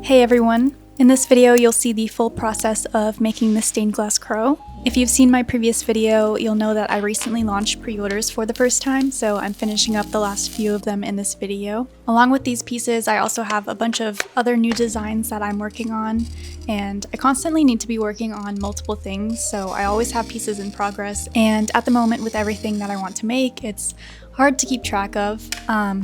Hey everyone! In this video you'll see the full process of making the stained glass crow. If you've seen my previous video, you'll know that I recently launched pre-orders for the first time, so I'm finishing up the last few of them in this video. Along with these pieces, I also have a bunch of other new designs that I'm working on, and I constantly need to be working on multiple things, so I always have pieces in progress, and at the moment with everything that I want to make, it's hard to keep track of,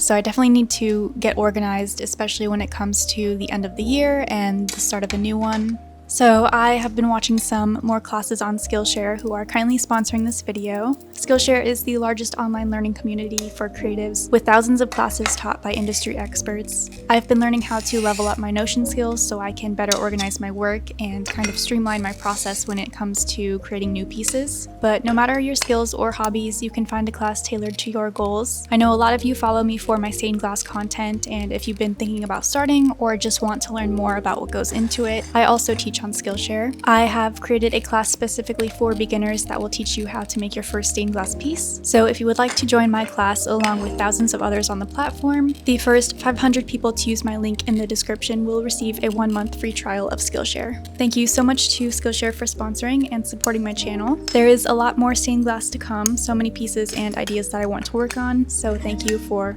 so I definitely need to get organized, especially when it comes to the end of the year and the start of a new one. So I have been watching some more classes on Skillshare, who are kindly sponsoring this video. Skillshare is the largest online learning community for creatives with thousands of classes taught by industry experts. I've been learning how to level up my Notion skills so I can better organize my work and kind of streamline my process when it comes to creating new pieces. But no matter your skills or hobbies, you can find a class tailored to your goals. I know a lot of you follow me for my stained glass content, and if you've been thinking about starting or just want to learn more about what goes into it, I also teach on Skillshare. I have created a class specifically for beginners that will teach you how to make your first stained glass piece. So if you would like to join my class along with thousands of others on the platform, the first 500 people to use my link in the description will receive a 1-month free trial of Skillshare. Thank you so much to Skillshare for sponsoring and supporting my channel. There is a lot more stained glass to come, so many pieces and ideas that I want to work on, so thank you for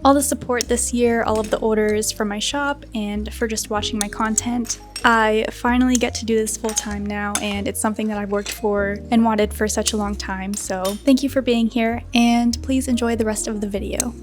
all the support this year, all of the orders from my shop, and for just watching my content. I finally get to do this full time now, and it's something that I've worked for and wanted for such a long time, so thank you for being here, and please enjoy the rest of the video.